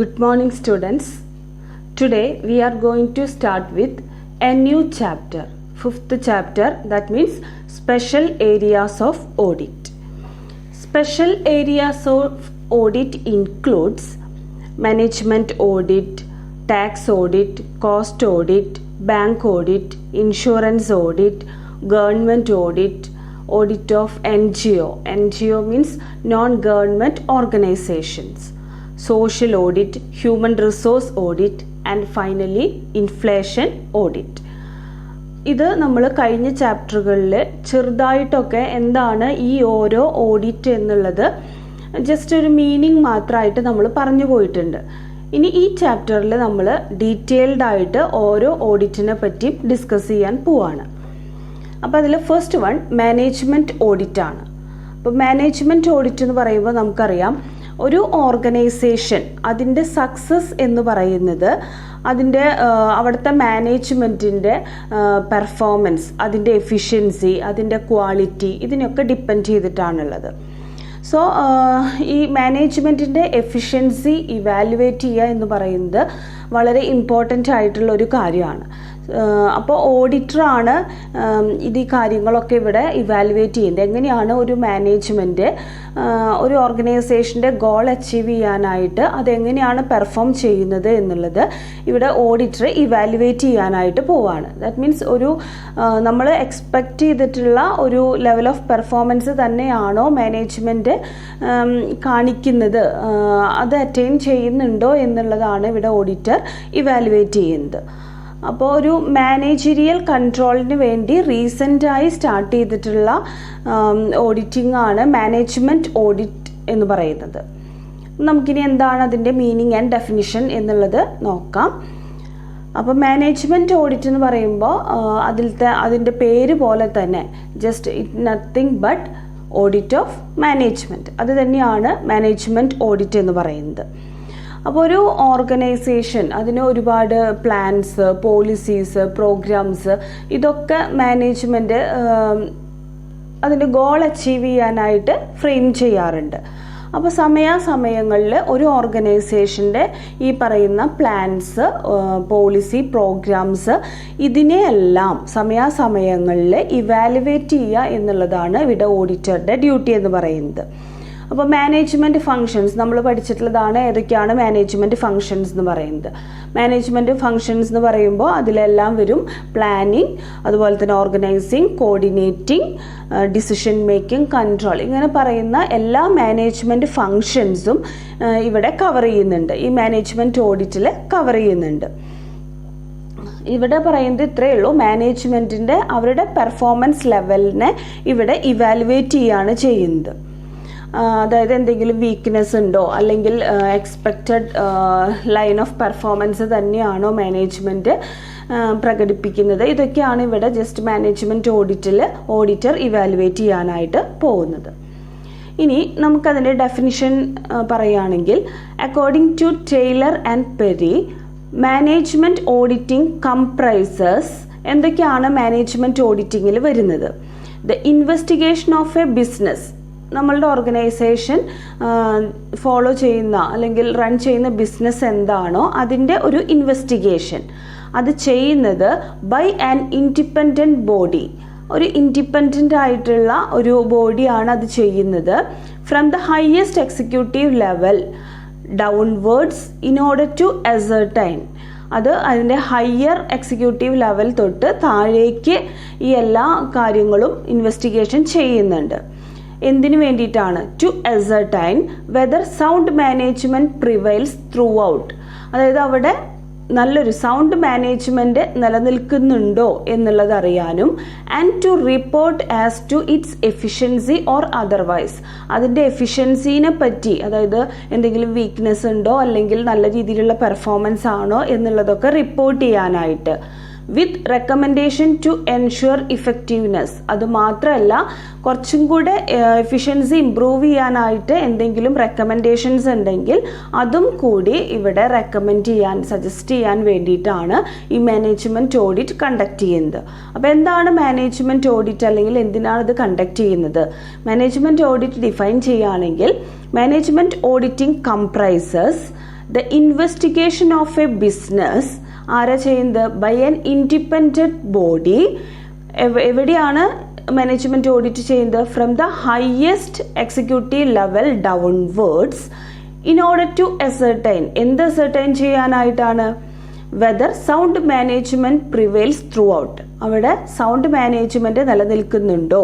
Good morning, students. Today we are going to start with a new chapter, fifth chapter, that means special areas of audit. Special areas of audit includes management audit, tax audit, cost audit, bank audit, insurance audit, government audit, audit of NGO. NGO means non-government organizations. Social audit, human resource audit, and finally inflation audit. ഇത് നമ്മൾ കഴിഞ്ഞ ചാപ്റ്ററുകളിൽ ചെറുതായിട്ടൊക്കെ എന്താണ് ഈ ഓരോ audit എന്നുള്ളത് just ഒരു meaning മാത്രമായിട്ട് നമ്മൾ പറഞ്ഞു പോയിട്ടുണ്ട്. ഇനി ഈ ചാപ്റ്ററിൽ നമ്മൾ ഡീറ്റെയിൽഡ് ആയിട്ട് ഓരോ ഓഡിറ്റിനെ പറ്റി ഡിസ്കസ് ചെയ്യാൻ പോവാണ്. അപ്പോൾ അതിൽ ഫസ്റ്റ് വൺ മാനേജ്മെൻറ്റ് ഓഡിറ്റ് ആണ്. അപ്പോൾ മാനേജ്മെൻറ്റ് ഓഡിറ്റ് എന്ന് പറയുമ്പോൾ നമുക്കറിയാം ഒരു ഓർഗനൈസേഷൻ അതിൻ്റെ സക്സസ് എന്ന് പറയുന്നത് അതിൻ്റെ അവിടുത്തെ മാനേജ്മെൻറ്റിൻ്റെ പെർഫോമൻസ്, അതിൻ്റെ എഫിഷ്യൻസി, അതിൻ്റെ ക്വാളിറ്റി, ഇതിനൊക്കെ ഡിപ്പെൻഡ് ചെയ്തിട്ടാണുള്ളത്. സോ ഈ മാനേജ്മെൻറ്റിൻ്റെ എഫിഷ്യൻസി ഇവാലുവേറ്റ് ചെയ്യുക എന്ന് പറയുന്നത് വളരെ ഇമ്പോർട്ടൻ്റ് ആയിട്ടുള്ള ഒരു കാര്യമാണ്. അപ്പോൾ ഓഡിറ്ററാണ് ഇത് ഈ കാര്യങ്ങളൊക്കെ ഇവിടെ ഇവാലുവേറ്റ് ചെയ്യുന്നത്. എങ്ങനെയാണ് ഒരു മാനേജ്മെൻറ്റ് ഒരു ഓർഗനൈസേഷൻ്റെ ഗോൾ അച്ചീവ് ചെയ്യാനായിട്ട് അതെങ്ങനെയാണ് പെർഫോം ചെയ്യുന്നത് എന്നുള്ളത് ഇവിടെ ഓഡിറ്റർ ഇവാലുവേറ്റ് ചെയ്യാനായിട്ട് പോവാണ്. ദാറ്റ് മീൻസ് ഒരു നമ്മൾ എക്സ്പെക്റ്റ് ചെയ്തിട്ടുള്ള ഒരു ലെവൽ ഓഫ് പെർഫോമൻസ് തന്നെയാണോ മാനേജ്മെൻറ്റ് കാണിക്കുന്നത്, അത് അറ്റൈൻ ചെയ്യുന്നുണ്ടോ എന്നുള്ളതാണ് ഇവിടെ ഓഡിറ്റർ ഇവാലുവേറ്റ് ചെയ്യുന്നത്. അപ്പോൾ ഒരു മാനേജീരിയൽ കൺട്രോളിന് വേണ്ടി റീസെൻ്റായി സ്റ്റാർട്ട് ചെയ്തിട്ടുള്ള ഓഡിറ്റിംഗ് ആണ് മാനേജ്മെൻറ്റ് ഓഡിറ്റ് എന്ന് പറയുന്നത്. നമുക്കിനി എന്താണ് അതിൻ്റെ മീനിങ് ആൻഡ് ഡെഫിനിഷൻ എന്നുള്ളത് നോക്കാം. അപ്പോൾ മാനേജ്മെൻറ്റ് ഓഡിറ്റ് എന്ന് പറയുമ്പോൾ അതിൻ്റെ പേര് പോലെ തന്നെ just it nothing but audit of management, അത് തന്നെയാണ് മാനേജ്മെൻറ്റ് ഓഡിറ്റ് എന്ന് പറയുന്നത്. അപ്പോൾ ഒരു ഓർഗനൈസേഷൻ അതിന് ഒരുപാട് പ്ലാൻസ്, പോളിസീസ്, പ്രോഗ്രാംസ്, ഇതൊക്കെ മാനേജ്മെൻറ്റ് അതിൻ്റെ ഗോൾ അച്ചീവ് ചെയ്യാനായിട്ട് ഫ്രെയിം ചെയ്യാറുണ്ട്. അപ്പോൾ സമയാസമയങ്ങളിൽ ഒരു ഓർഗനൈസേഷൻ്റെ ഈ പറയുന്ന പ്ലാൻസ്, പോളിസി, പ്രോഗ്രാംസ് ഇതിനെയെല്ലാം സമയാസമയങ്ങളിൽ ഇവാലുവേറ്റ് ചെയ്യുക എന്നുള്ളതാണ് ഇവിടെ ഓഡിറ്ററുടെ ഡ്യൂട്ടി എന്ന് പറയുന്നത്. അപ്പോൾ മാനേജ്മെൻറ്റ് ഫങ്ഷൻസ് നമ്മൾ പഠിച്ചിട്ടുള്ളതാണ്. ഏതൊക്കെയാണ് മാനേജ്മെൻറ്റ് ഫങ്ഷൻസ് എന്ന് പറയുന്നത്? മാനേജ്മെൻറ്റ് ഫങ്ഷൻസ് എന്ന് പറയുമ്പോൾ അതിലെല്ലാം വരും പ്ലാനിങ്, അതുപോലെ തന്നെ organising, coordinating, decision making, control, ഇങ്ങനെ പറയുന്ന എല്ലാ മാനേജ്മെൻറ്റ് ഫങ്ഷൻസും ഇവിടെ കവർ ചെയ്യുന്നുണ്ട്, ഈ മാനേജ്മെൻറ്റ് ഓഡിറ്റിൽ കവർ ചെയ്യുന്നുണ്ട്. ഇവിടെ പറയുന്നത് ഇത്രയേ ഉള്ളൂ, മാനേജ്മെൻറ്റിൻ്റെ അവരുടെ പെർഫോമൻസ് ലെവലിനെ ഇവിടെ ഇവാലുവേറ്റ് ചെയ്യുകയാണ് ചെയ്യുന്നത്. അതായത് എന്തെങ്കിലും വീക്ക്നെസ് ഉണ്ടോ, അല്ലെങ്കിൽ എക്സ്പെക്റ്റഡ് ലൈൻ ഓഫ് പെർഫോമൻസ് തന്നെയാണോ മാനേജ്മെൻറ്റ് പ്രകടിപ്പിക്കുന്നത്, ഇതൊക്കെയാണ് ഇവിടെ ജസ്റ്റ് മാനേജ്മെൻറ്റ് ഓഡിറ്റിൽ ഓഡിറ്റർ ഇവാലുവേറ്റ് ചെയ്യാനായിട്ട് പോകുന്നത്. ഇനി നമുക്കതിൻ്റെ ഡെഫിനിഷൻ പറയുകയാണെങ്കിൽ, according to Tyler and Perry, management auditing comprises, എന്തൊക്കെയാണ് മാനേജ്മെൻറ്റ് ഓഡിറ്റിങ്ങിൽ വരുന്നത്? The investigation of a business, നമ്മളുടെ ഓർഗനൈസേഷൻ ഫോളോ ചെയ്യുന്ന അല്ലെങ്കിൽ റൺ ചെയ്യുന്ന ബിസിനസ് എന്താണോ അതിൻ്റെ ഒരു ഇൻവെസ്റ്റിഗേഷൻ, അത് ചെയ്യുന്നത് ബൈ ആൻ ഇൻഡിപെൻഡൻറ്റ് ബോഡി, ഒരു ഇൻഡിപെൻഡൻ്റ് ആയിട്ടുള്ള ഒരു ബോഡിയാണ് അത് ചെയ്യുന്നത്. From the highest executive level downwards in order to ascertain, അത് അതിൻ്റെ ഹയർ എക്സിക്യൂട്ടീവ് ലെവൽ തൊട്ട് താഴേക്ക് ഈ എല്ലാ കാര്യങ്ങളും ഇൻവെസ്റ്റിഗേഷൻ ചെയ്യുന്നുണ്ട്. എന്തിനു വേണ്ടിയിട്ടാണ്? To ascertain whether sound management prevails throughout, അതായത് അവിടെ നല്ലൊരു സൗണ്ട് മാനേജ്മെൻറ്റ് നിലനിൽക്കുന്നുണ്ടോ എന്നുള്ളത് അറിയാനും, and to report as to its efficiency or otherwise, അതിൻ്റെ എഫിഷ്യൻസീനെ പറ്റി, അതായത് എന്തെങ്കിലും വീക്ക്നെസ് ഉണ്ടോ അല്ലെങ്കിൽ നല്ല രീതിയിലുള്ള പെർഫോമൻസ് ആണോ എന്നുള്ളതൊക്കെ റിപ്പോർട്ട് ചെയ്യാനായിട്ട്. വിത്ത് റെക്കമെൻഡേഷൻ ടു എൻഷുർ ഇഫക്റ്റീവ്നെസ്, അതുമാത്രമല്ല കുറച്ചും കൂടെ എഫിഷ്യൻസി ഇംപ്രൂവ് ചെയ്യാനായിട്ട് എന്തെങ്കിലും റെക്കമെൻഡേഷൻസ് ഉണ്ടെങ്കിൽ അതും കൂടി ഇവിടെ റെക്കമെൻഡ് ചെയ്യാൻ, സജസ്റ്റ് ചെയ്യാൻ വേണ്ടിയിട്ടാണ് ഈ മാനേജ്മെൻറ്റ് ഓഡിറ്റ് കണ്ടക്ട് ചെയ്യുന്നത്. അപ്പോൾ എന്താണ് മാനേജ്മെൻറ്റ് ഓഡിറ്റ്, അല്ലെങ്കിൽ എന്തിനാണ് ഇത് കണ്ടക്ട് ചെയ്യുന്നത്? മാനേജ്മെൻറ്റ് ഓഡിറ്റ് ഡിഫൈൻ ചെയ്യുകയാണെങ്കിൽ, management auditing comprises the investigation of a business ആരാ ചെയ്യുന്നത്? By an independent body. എവിടെയാണ് മാനേജ്മെന്റ് ഓഡിറ്റ് ചെയ്യുന്നത്? From the highest executive level downwards in order to ascertain. എന്ത് അസർട്ടൈൻ ചെയ്യാനായിട്ടാണ്? Whether sound management prevails throughout. അവിടെ sound management നിലനിൽക്കുന്നുണ്ടോ?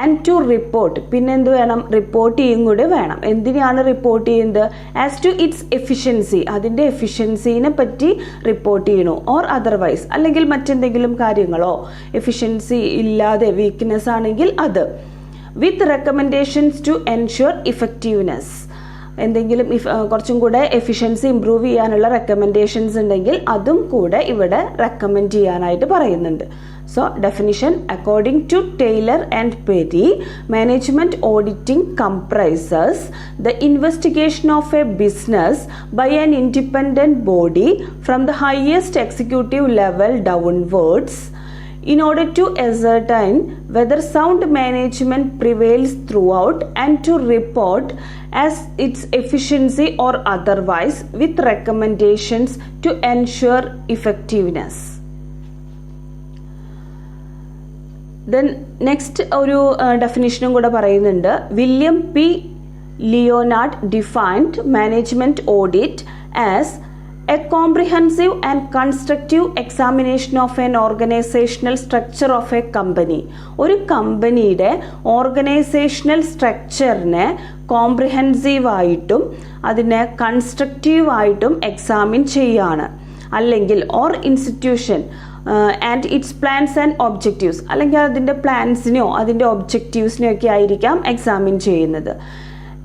And to report. പിന്നെ എന്ത് വേണം? റിപ്പോർട്ട് ചെയ്യും കൂടി വേണം. എന്തിനാണ് റിപ്പോർട്ട് ചെയ്യുന്നത്? As to its efficiency. അതിൻ്റെ എഫിഷ്യൻസിനെ പറ്റി റിപ്പോർട്ട് ചെയ്യണോ? ഓർ അതർവൈസ്, അല്ലെങ്കിൽ മറ്റെന്തെങ്കിലും കാര്യങ്ങളോ? എഫിഷ്യൻസി ഇല്ലാതെ വീക്ക്നെസ് ആണെങ്കിൽ അത്. വിത്ത് റെക്കമെൻഡേഷൻസ് ടു എൻഷുർ ഇഫക്റ്റീവ്നെസ്. എന്തെങ്കിലും കുറച്ചും കൂടെ എഫിഷ്യൻസി ഇംപ്രൂവ് ചെയ്യാനുള്ള റെക്കമെൻഡേഷൻസ് ഉണ്ടെങ്കിൽ അതും കൂടെ ഇവിടെ റെക്കമെൻഡ് ചെയ്യാനായിട്ട് പറയുന്നുണ്ട്. So definition, according to Tyler and Perry, management auditing comprises the investigation of a business by an independent body from the highest executive level downwards in order to ascertain whether sound management prevails throughout and to report as its efficiency or otherwise with recommendations to ensure effectiveness. Then next ഒരു ഡെഫിനിഷനും കൂടെ പറയുന്നുണ്ട്. William P Leonard defined management audit as a comprehensive and constructive examination of an organizational structure of a company. ഒരു കമ്പനിയുടെ organisational സ്ട്രക്ചറിനെ കോംപ്രിഹെൻസീവായിട്ടും അതിനെ കൺസ്ട്രക്റ്റീവായിട്ടും examine ചെയ്യാണ്. അല്ലെങ്കിൽ or institution and its plans and objectives, അല്ലെങ്കിൽ അതിൻ്റെ പ്ലാൻസിനെയോ അതിൻ്റെ ഒബ്ജക്റ്റീവ്സിനെയോ ഒക്കെ ആയിരിക്കാം എക്സാമിൻ ചെയ്യുന്നത്.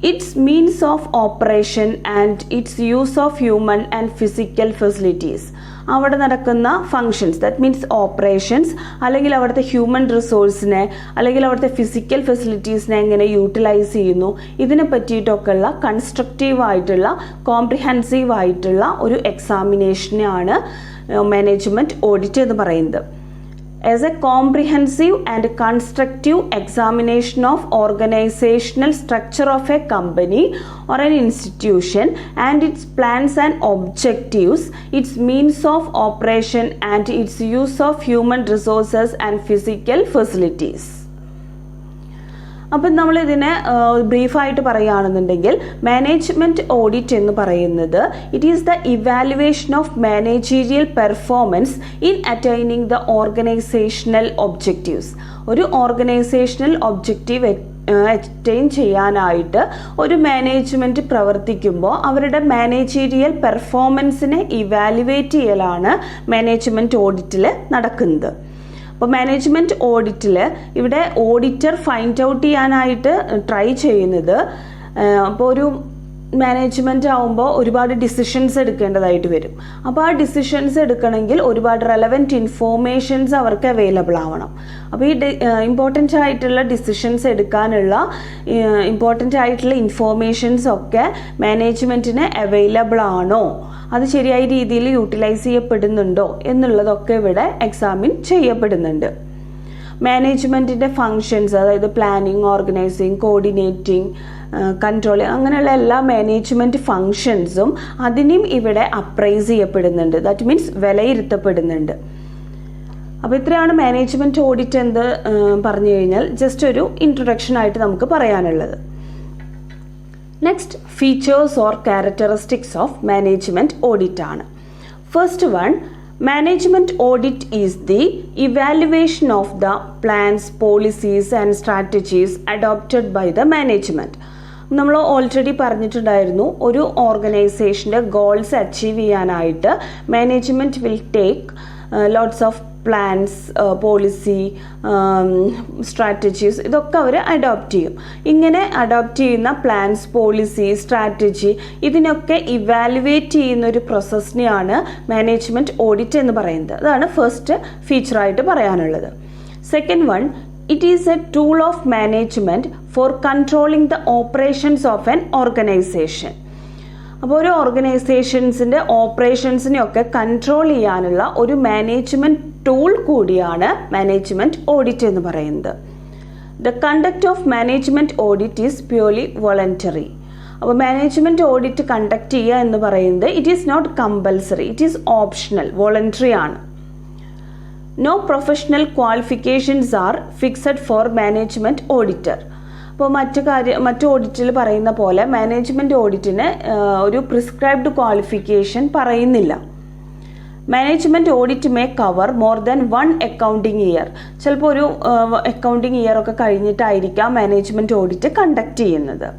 its means of operation and its use of human and physical facilities. അവിടെ നടക്കുന്ന ഫങ്ഷൻസ്, ദാറ്റ് മീൻസ് ഓപ്പറേഷൻസ്, അല്ലെങ്കിൽ അവിടുത്തെ ഹ്യൂമൻ റിസോഴ്സിനെ അല്ലെങ്കിൽ അവിടുത്തെ ഫിസിക്കൽ ഫെസിലിറ്റീസിനെ എങ്ങനെ യൂട്ടിലൈസ് ചെയ്യുന്നു, ഇതിനെ പറ്റിയിട്ടൊക്കെയുള്ള കൺസ്ട്രക്റ്റീവ് ആയിട്ടുള്ള കോംപ്രിഹെൻസീവ് ആയിട്ടുള്ള ഒരു എക്സാമിനേഷനെയാണ് മാനേജ്മെന്റ് ഓഡിറ്റ് എന്ന് പറയുന്നത്. As a comprehensive and constructive examination of organizational structure of a company or an institution and its plans and objectives, its means of operation and its use of human resources and physical facilities. അപ്പം നമ്മൾ ഇതിനെ ബ്രീഫായിട്ട് പറയുകയാണെന്നുണ്ടെങ്കിൽ management audit എന്ന് പറയുന്നത് it is the evaluation of managerial performance in attaining the organisational objectives. ഒരു organisational objective attain ചെയ്യാനായിട്ട് ഒരു management പ്രവർത്തിക്കുമ്പോൾ അവരുടെ മാനേജീരിയൽ പെർഫോമൻസിനെ ഇവാലുവേറ്റ് ചെയ്യലാണ് മാനേജ്മെന്റ് ഓഡിറ്റിൽ നടക്കുന്നത്. അപ്പോൾ മാനേജ്മെന്റ് ഓഡിറ്റിൽ ഇവിടെ ഓഡിറ്റർ ഫൈൻഡ് ഔട്ട് ചെയ്യാനായിട്ട് ട്രൈ ചെയ്യുന്നത്, അപ്പോൾ ഒരു മാനേജ്മെന്റ് ആവുമ്പോൾ ഒരുപാട് ഡിസിഷൻസ് എടുക്കേണ്ടതായിട്ട് വരും. അപ്പോൾ ആ ഡിസിഷൻസ് എടുക്കണമെങ്കിൽ ഒരുപാട് റെലവൻറ്റ് ഇൻഫോർമേഷൻസ് അവർക്ക് അവൈലബിൾ ആവണം. അപ്പോൾ ഈ ഇമ്പോർട്ടൻ്റ് ആയിട്ടുള്ള ഡിസിഷൻസ് എടുക്കാനുള്ള ഇമ്പോർട്ടൻ്റ് ആയിട്ടുള്ള ഇൻഫോർമേഷൻസ് ഒക്കെ മാനേജ്മെൻറ്റിന് അവൈലബിൾ ആണോ, അത് ശരിയായ രീതിയിൽ യൂട്ടിലൈസ് ചെയ്യപ്പെടുന്നുണ്ടോ എന്നുള്ളതൊക്കെ ഇവിടെ എക്സാമിൻ ചെയ്യപ്പെടുന്നുണ്ട്. മാനേജ്മെൻറ്റിൻ്റെ ഫങ്ഷൻസ്, അതായത് പ്ലാനിങ്, ഓർഗനൈസിങ്, കോർഡിനേറ്റിംഗ്, കൺട്രോളിങ്, അങ്ങനെയുള്ള എല്ലാ മാനേജ്മെൻറ്റ് ഫങ്ഷൻസും അതിനും ഇവിടെ അപ്രൈസ് ചെയ്യപ്പെടുന്നുണ്ട്. ദാറ്റ് മീൻസ് വിലയിരുത്തപ്പെടുന്നുണ്ട്. അപ്പോൾ ഇത്രയാണ് മാനേജ്മെൻറ്റ് ഓഡിറ്റ് എന്ന് പറഞ്ഞു കഴിഞ്ഞാൽ ജസ്റ്റ് ഒരു ഇൻട്രൊഡക്ഷൻ ആയിട്ട് നമുക്ക് പറയാനുള്ളത്. Next, features or characteristics of management audit ആണ്. First one, management audit is the evaluation of the plans, policies and strategies adopted by the management. നമ്മൾ ഓൾറെഡി പറഞ്ഞിട്ടുണ്ടായിരുന്നു, ഒരു ഓർഗനൈസേഷൻ്റെ ഗോൾസ് അച്ചീവ് ചെയ്യാനായിട്ട് management will take lots of plans, policy, strategies, ഇതൊക്കെ അവർ adopt ചെയ്യും. ഇങ്ങനെ അഡോപ്റ്റ് ചെയ്യുന്ന പ്ലാൻസ്, പോളിസി, സ്ട്രാറ്റജി, ഇതിനൊക്കെ ഇവാലുവേറ്റ് ചെയ്യുന്ന ഒരു പ്രോസസ്സിനെയാണ് മാനേജ്മെൻറ്റ് ഓഡിറ്റ് എന്ന് പറയുന്നത്. അതാണ് ഫസ്റ്റ് ഫീച്ചറായിട്ട് പറയാനുള്ളത്. Second one, it is a tool of management for controlling the operations of an organization. അപ്പോൾ ഒരു ഓർഗനൈസേഷൻസിൻ്റെ ഓപ്പറേഷൻസിനെയൊക്കെ കൺട്രോൾ ചെയ്യാനുള്ള ഒരു മാനേജ്മെൻറ്റ് ടൂൾ കൂടിയാണ് മാനേജ്മെൻറ്റ് ഓഡിറ്റ് എന്ന് പറയുന്നത്. The conduct of management audit is purely voluntary. അപ്പോൾ മാനേജ്മെൻറ്റ് ഓഡിറ്റ് കണ്ടക്ട് ചെയ്യുക എന്ന് പറയുന്നത് it is not compulsory, it is optional, voluntary ആണ്. No professional qualifications are fixed for management auditor. അപ്പോൾ മറ്റു ഓഡിറ്റിൽ പറയുന്ന പോലെ മാനേജ്മെൻറ്റ് ഓഡിറ്റിന് ഒരു പ്രിസ്ക്രൈബ്ഡ് ക്വാളിഫിക്കേഷൻ പറയുന്നില്ല. Management audit may cover more than 1 accounting year. ചിലപ്പോൾ ഒരു അക്കൗണ്ടിങ് ഇയർ ഒക്കെ കഴിഞ്ഞിട്ടായിരിക്കാം മാനേജ്മെൻറ്റ് ഓഡിറ്റ് കണ്ടക്ട് ചെയ്യുന്നത്.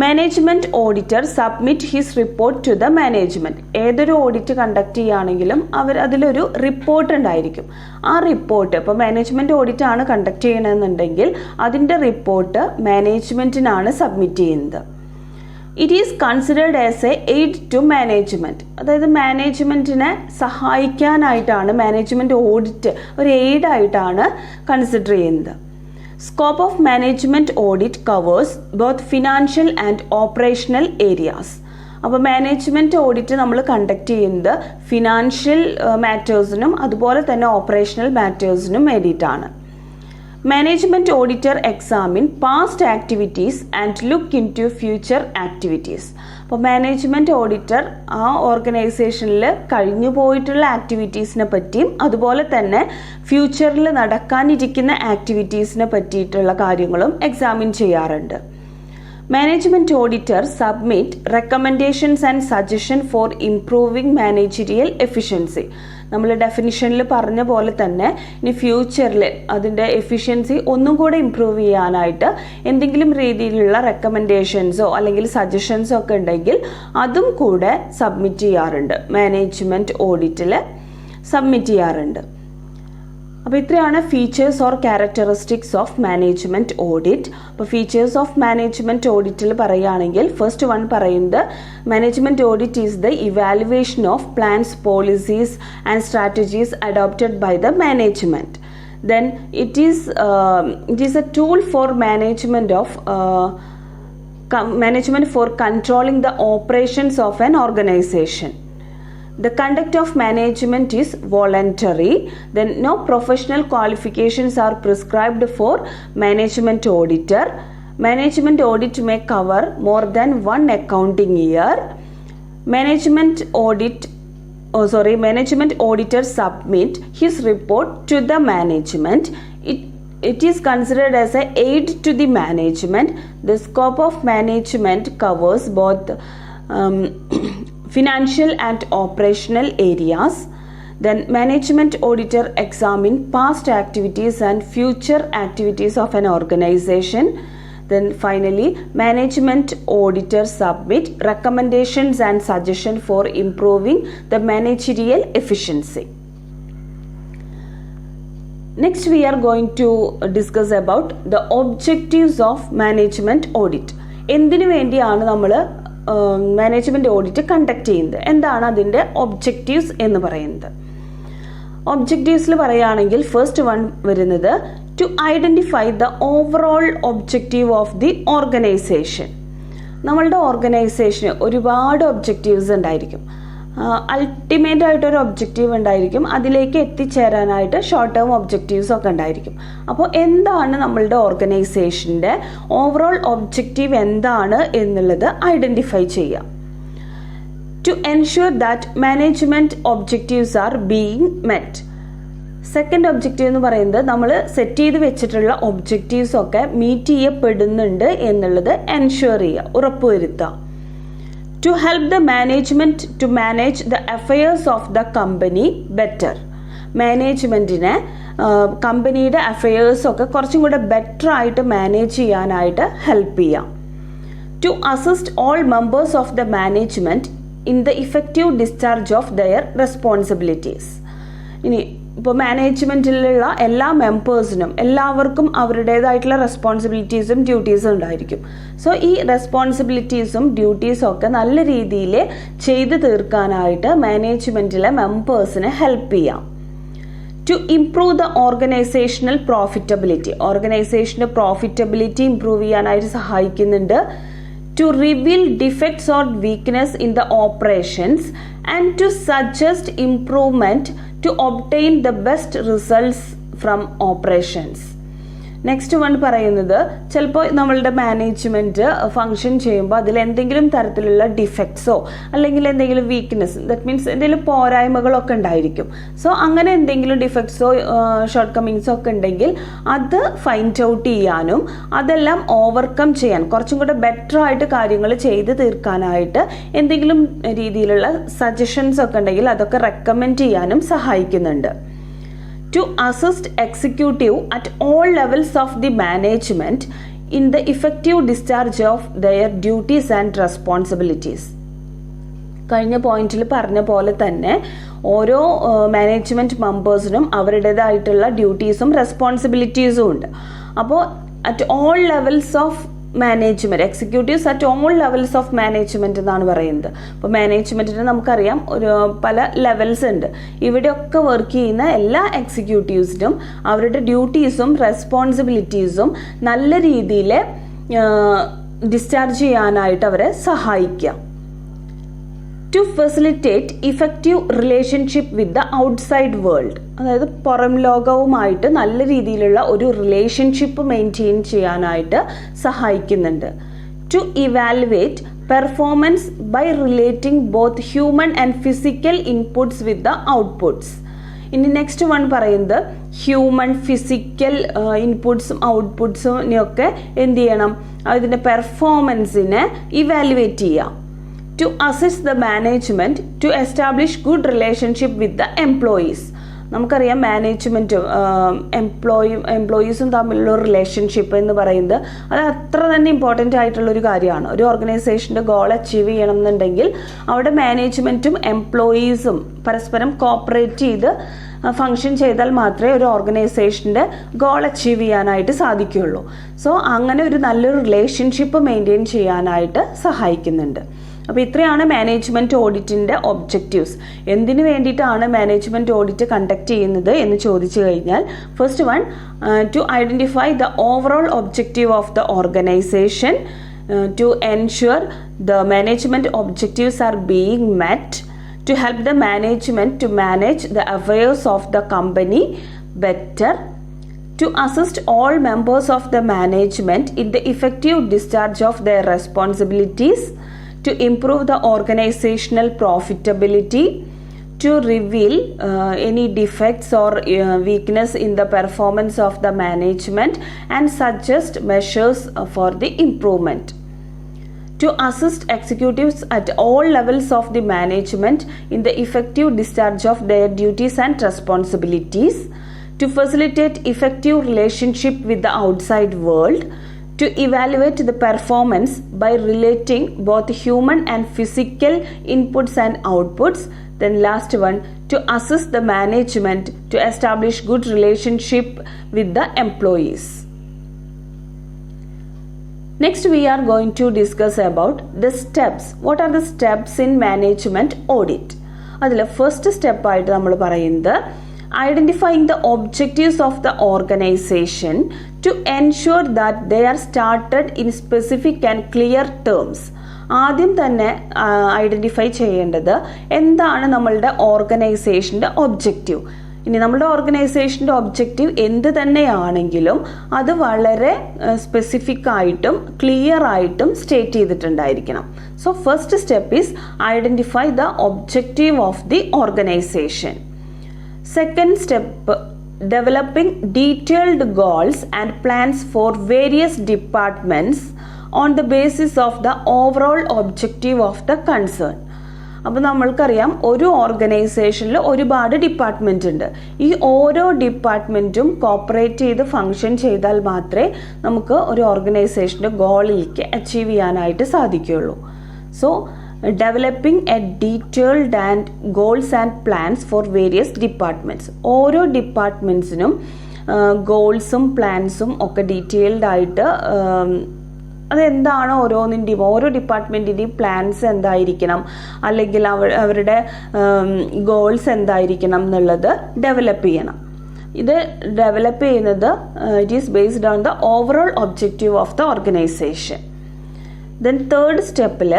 Management auditor submit his report to the management. ഏതൊരു ഓഡിറ്റ് കണ്ടക്ട് ചെയ്യുകയാണെങ്കിലും അതിലൊരു റിപ്പോർട്ട് ഉണ്ടായിരിക്കും. ആ റിപ്പോർട്ട് ഇപ്പോൾ മാനേജ്മെൻറ്റ് ഓഡിറ്റ് ആണ് കണ്ടക്ട് ചെയ്യണമെന്നുണ്ടെങ്കിൽ അതിൻ്റെ റിപ്പോർട്ട് മാനേജ്മെൻറ്റിനാണ് സബ്മിറ്റ് ചെയ്യുന്നത്. It is considered as a aid to management. അതായത് മാനേജ്മെൻറ്റിനെ സഹായിക്കാനായിട്ടാണ് മാനേജ്മെൻറ്റ് ഓഡിറ്റ് ഒരു എയ്ഡായിട്ടാണ് കൺസിഡർ ചെയ്യുന്നത്. Scope of management audit covers both financial and operational areas. അപ്പോൾ മാനേജ്മെൻറ്റ് ഓഡിറ്റ് നമ്മൾ കണ്ടക്ട് ചെയ്യുന്നത് ഫിനാൻഷ്യൽ മാറ്റേഴ്സിനും അതുപോലെ തന്നെ ഓപ്പറേഷണൽ മാറ്റേഴ്സിനും വേണ്ടിയിട്ടാണ്. Management auditor examine past activities and look into future activities. അപ്പോൾ മാനേജ്മെൻറ്റ് ഓഡിറ്റർ ആ ഓർഗനൈസേഷനിൽ കഴിഞ്ഞു പോയിട്ടുള്ള ആക്ടിവിറ്റീസിനെ പറ്റിയും അതുപോലെ തന്നെ ഫ്യൂച്ചറിൽ നടക്കാനിരിക്കുന്ന ആക്ടിവിറ്റീസിനെ പറ്റിയിട്ടുള്ള കാര്യങ്ങളും എക്സാമിൻ ചെയ്യാറുണ്ട്. Management auditor submit recommendations and suggestion four improving managerial efficiency. നമ്മൾ ഡെഫിനിഷനിൽ പറഞ്ഞ പോലെ തന്നെ ഇനി ഫ്യൂച്ചറിൽ അതിൻ്റെ എഫിഷ്യൻസി ഒന്നും കൂടെ ഇമ്പ്രൂവ് ചെയ്യാനായിട്ട് എന്തെങ്കിലും രീതിയിലുള്ള റെക്കമെൻഡേഷൻസോ അല്ലെങ്കിൽ സജഷൻസോ ഒക്കെ ഉണ്ടെങ്കിൽ അതും കൂടെ സബ്മിറ്റ് ചെയ്യാറുണ്ട്, മാനേജ്മെൻറ്റ് ഓഡിറ്റിൽ സബ്മിറ്റ് ചെയ്യാറുണ്ട്. അപ്പോൾ ഇത്രയാണ് features or characteristics of management audit. അപ്പോൾ ഫീച്ചേഴ്സ് ഓഫ് മാനേജ്മെൻറ്റ് ഓഡിറ്റിൽ പറയുകയാണെങ്കിൽ ഫസ്റ്റ് വൺ പറയുന്നത് management audit is the evaluation of plans, policies and strategies adopted by the management. Then it is a tool for management for controlling the operations of an organization. The conduct of management is voluntary. Then no professional qualifications are prescribed for management auditor. Management audit may cover more than 1 accounting year. Management auditor submit his report to the management. It is considered as an aid to the management. The scope of management covers both financial and operational areas. Then management auditor examine past activities and future activities of an organization. Then finally, management auditor submit recommendations and suggestion for improving the managerial efficiency. Next, we are going to discuss about the objectives of management audit. എന്തിനു വേണ്ടിയാണ് നമ്മൾ management audit conduct ചെയ്യുന്നത്, എന്താണ് അതിൻ്റെ objectives എന്ന് പറയുന്നത്. ഒബ്ജക്റ്റീവ്സിൽ പറയുകയാണെങ്കിൽ ഫസ്റ്റ് വൺ വരുന്നത് to identify the overall objective of the organisation. നമ്മളുടെ ഓർഗനൈസേഷന് ഒരുപാട് ഒബ്ജക്റ്റീവ്സ് ഉണ്ടായിരിക്കും. അൾട്ടിമേറ്റ് ആയിട്ടൊരു ഒബ്ജക്റ്റീവ് ഉണ്ടായിരിക്കും, അതിലേക്ക് എത്തിച്ചേരാനായിട്ട് ഷോർട്ട് ടേം ഒബ്ജക്റ്റീവ്സ് ഒക്കെ ഉണ്ടായിരിക്കും. അപ്പോൾ എന്താണ് നമ്മളുടെ ഓർഗനൈസേഷൻ്റെ ഓവറോൾ ഒബ്ജക്റ്റീവ് എന്താണ് എന്നുള്ളത് ഐഡൻറ്റിഫൈ ചെയ്യാം. To ensure that management objectives are being met. Second objective എന്ന് പറയുന്നത് നമ്മൾ സെറ്റ് ചെയ്ത് വെച്ചിട്ടുള്ള ഒബ്ജക്റ്റീവ്സ് ഒക്കെ മീറ്റ് ചെയ്യപ്പെടുന്നുണ്ട് എന്നുള്ളത് എൻഷുർ ചെയ്യുക, ഉറപ്പുവരുത്തുക. To help the management to manage the affairs of the company better. മാനേജ്മെൻറ്റിനെ കമ്പനിയുടെ അഫയേഴ്സ് ഒക്കെ കുറച്ചും കൂടെ ബെറ്റർ ആയിട്ട് മാനേജ് ചെയ്യാനായിട്ട് ഹെൽപ്പ് ചെയ്യാം. To assist all members of the management in the effective discharge of their responsibilities. ഇനി ഇപ്പോൾ മാനേജ്മെൻറ്റിലുള്ള എല്ലാ മെമ്പേഴ്സിനും എല്ലാവർക്കും അവരുടേതായിട്ടുള്ള റെസ്പോൺസിബിലിറ്റീസും ഡ്യൂട്ടീസും ഉണ്ടായിരിക്കും. സോ ഈ റെസ്പോൺസിബിലിറ്റീസും ഡ്യൂട്ടീസും ഒക്കെ നല്ല രീതിയിൽ ചെയ്തു തീർക്കാനായിട്ട് മാനേജ്മെൻറ്റിലെ മെമ്പേഴ്സിനെ ഹെൽപ്പ് ചെയ്യാം. To improve the organisational profitability. ഓർഗനൈസേഷൻ്റെ പ്രോഫിറ്റബിലിറ്റി ഇംപ്രൂവ് ചെയ്യാനായിട്ട് സഹായിക്കുന്നുണ്ട്. To reveal defects or weakness in the operations and to suggest improvement to obtain the best results from operations. Next one പറയുന്നത് ചിലപ്പോൾ നമ്മളുടെ മാനേജ്മെൻറ്റ് ഫങ്ഷൻ ചെയ്യുമ്പോൾ അതിൽ എന്തെങ്കിലും തരത്തിലുള്ള ഡിഫക്ട്സോ അല്ലെങ്കിൽ എന്തെങ്കിലും വീക്ക്നെസ്, ദറ്റ് മീൻസ് എന്തെങ്കിലും പോരായ്മകളൊക്കെ ഉണ്ടായിരിക്കും. സോ അങ്ങനെ എന്തെങ്കിലും ഡിഫക്ട്സോ ഷോർട്ട് കമ്മിങ്സോ ഒക്കെ ഉണ്ടെങ്കിൽ അത് ഫൈൻഡ് ഔട്ട് ചെയ്യാനും അതെല്ലാം ഓവർകം ചെയ്യാൻ കുറച്ചും കൂടെ ബെറ്റർ ആയിട്ട് കാര്യങ്ങൾ ചെയ്ത് തീർക്കാനായിട്ട് എന്തെങ്കിലും രീതിയിലുള്ള സജഷൻസ് ഒക്കെ ഉണ്ടെങ്കിൽ അതൊക്കെ റെക്കമെൻഡ് ചെയ്യാനും സഹായിക്കുന്നുണ്ട്. To assist executive at all levels of the management in the effective discharge of their duties and responsibilities. കഴിഞ്ഞ പോയിന്റിൽ പറഞ്ഞ പോലെ തന്നെ ഓരോ മാനേജ്മെൻറ്റ് മെമ്പേഴ്സിനും അവരുടേതായിട്ടുള്ള ഡ്യൂട്ടീസും റെസ്പോൺസിബിലിറ്റീസും ഉണ്ട്. അപ്പോൾ at all levels of management, executives at all levels of management എന്നാണ് പറയുന്നത്. അപ്പോൾ മാനേജ്മെൻറ്റിന് നമുക്കറിയാം ഒരു പല ലെവൽസ് ഉണ്ട്. ഇവിടെയൊക്കെ വർക്ക് ചെയ്യുന്ന എല്ലാ എക്സിക്യൂട്ടീവ്സിനും അവരുടെ ഡ്യൂട്ടീസും റെസ്പോൺസിബിലിറ്റീസും നല്ല രീതിയിൽ ഡിസ്ചാർജ് ചെയ്യാനായിട്ട് അവരെ സഹായിക്കുക. To facilitate effective relationship with the outside world, അതായത് പുറം ലോകവുമായിട്ട് നല്ല രീതിയിലുള്ള ഒരു റിലേഷൻഷിപ്പ് മെയിൻറ്റെയിൻ ചെയ്യാനായിട്ട് സഹായിക്കുന്നുണ്ട്. To evaluate performance by relating both human and physical inputs with the outputs. ഇനി നെക്സ്റ്റ് വൺ പറയുന്നത് ഹ്യൂമൻ ഫിസിക്കൽ ഇൻപുട്സും ഔട്ട്പുട്ട്സിനെയൊക്കെ എന്ത് ചെയ്യണം, അതിൻ്റെ പെർഫോമൻസിനെ ഇവാലുവേറ്റ് ചെയ്യാം. To assist the management to establish good relationship with the employees. നമുക്കറിയാം മാനേജ്മെൻറ്റും എംപ്ലോയീസും തമ്മിലുള്ള റിലേഷൻഷിപ്പ് എന്ന് പറയുന്നത് അത് അത്ര തന്നെ ഇമ്പോർട്ടൻ്റ് ആയിട്ടുള്ളൊരു കാര്യമാണ്. ഒരു ഓർഗനൈസേഷൻ്റെ ഗോൾ അച്ചീവ് ചെയ്യണം എന്നുണ്ടെങ്കിൽ അവിടെ മാനേജ്മെൻറ്റും എംപ്ലോയീസും പരസ്പരം കോപ്പറേറ്റ് ചെയ്ത് ഫങ്ഷൻ ചെയ്താൽ മാത്രമേ ഒരു ഓർഗനൈസേഷൻ്റെ ഗോൾ അച്ചീവ് ചെയ്യാനായിട്ട് സാധിക്കുകയുള്ളൂ. സോ അങ്ങനെ ഒരു നല്ലൊരു റിലേഷൻഷിപ്പ് മെയിൻറ്റെയിൻ ചെയ്യാനായിട്ട് സഹായിക്കുന്നുണ്ട്. അപ്പോൾ ഇത്രയാണ് മാനേജ്മെൻറ്റ് ഓഡിറ്റിൻ്റെ ഒബ്ജക്റ്റീവ്സ്. എന്തിനു വേണ്ടിയിട്ടാണ് മാനേജ്മെൻറ്റ് ഓഡിറ്റ് കണ്ടക്ട് ചെയ്യുന്നത് എന്ന് ചോദിച്ചു കഴിഞ്ഞാൽ, first one, to identify the overall objective of the organisation, to ensure the management objectives are being met, to help the management to manage the affairs of the company better, to assist all members of the management in the effective discharge of their responsibilities, to improve the organizational profitability, to reveal any defects or weakness in the performance of the management and suggest measures for the improvement. To assist executives at all levels of the management in the effective discharge of their duties and responsibilities, to facilitate effective relationship with the outside world, to evaluate the performance by relating both human and physical inputs and outputs. Then last one, to assist the management to establish good relationship with the employees. Next we are going to discuss about the steps. What are the steps in management audit? അതിൽ first സ്റ്റെപ്പായിട്ട് നമ്മൾ പറയുന്നത് identifying the objectives of the organisation to ensure that they are started in specific and clear terms. ആദ്യം തന്നെ identify ചെയ്യേണ്ടത് എന്താണ് നമ്മളുടെ ഓർഗനൈസേഷൻ്റെ objective. ഇനി നമ്മുടെ ഓർഗനൈസേഷൻ്റെ ഒബ്ജക്റ്റീവ് എന്ത് തന്നെയാണെങ്കിലും അത് വളരെ സ്പെസിഫിക് ആയിട്ടും ക്ലിയർ ആയിട്ടും സ്റ്റേറ്റ് ചെയ്തിട്ടുണ്ടായിരിക്കണം. So first step is identify the objective of the organisation. Second step, developing detailed goals and plans for various departments on the basis of the overall objective of the concern. അപ്പോൾ നമ്മൾക്കറിയാം ഒരു ഓർഗനൈസേഷനിൽ ഒരുപാട് department ഉണ്ട്. ഈ ഓരോ ഡിപ്പാർട്ട്മെൻറ്റും cooperate ചെയ്ത് function ചെയ്താൽ മാത്രമേ നമുക്ക് ഒരു ഓർഗനൈസേഷൻ്റെ ഗോളിലേക്ക് അച്ചീവ് ചെയ്യാനായിട്ട് സാധിക്കുകയുള്ളൂ. So developing a detailed and goals and plans for various departments. ഓരോ ഡിപ്പാർട്ട്മെൻറ്റ്സിനും ഗോൾസും പ്ലാൻസും ഒക്കെ ഡീറ്റെയിൽഡ് ആയിട്ട് അതെന്താണോ ഓരോ ഡിപ്പാർട്ട്മെൻറ്റിൻ്റെയും പ്ലാൻസ് എന്തായിരിക്കണം, അല്ലെങ്കിൽ അവരുടെ ഗോൾസ് എന്തായിരിക്കണം എന്നുള്ളത് ഡെവലപ്പ് ചെയ്യണം. ഇത് ഡെവലപ്പ് ചെയ്യുന്നത് it is based on the overall objective of the organisation. Then third സ്റ്റെപ്പിൽ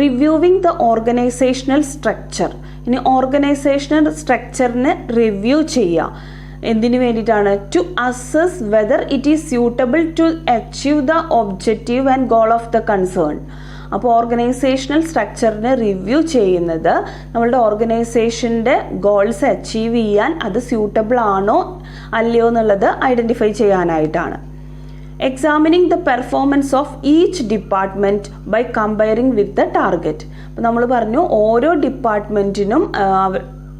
റിവ്യൂവിങ് ദ ഓർഗനൈസേഷണൽ സ്ട്രക്ചർ. ഇനി ഓർഗനൈസേഷണൽ സ്ട്രക്ചറിനെ റിവ്യൂ ചെയ്യുക. എന്തിനു വേണ്ടിയിട്ടാണ്? To assess whether it is suitable to achieve the objective and goal of the concern. അപ്പോൾ organisational സ്ട്രക്ചറിനെ review ചെയ്യുന്നത് നമ്മളുടെ ഓർഗനൈസേഷൻ്റെ ഗോൾസ് അച്ചീവ് ചെയ്യാൻ അത് സ്യൂട്ടബിൾ ആണോ അല്ലയോ എന്നുള്ളത് ഐഡൻറ്റിഫൈ ചെയ്യാനായിട്ടാണ്. Examining the performance of each department by comparing with the target. അപ്പോൾ നമ്മൾ പറഞ്ഞു ഓരോ ഡിപ്പാർട്ട്മെൻറ്റിനും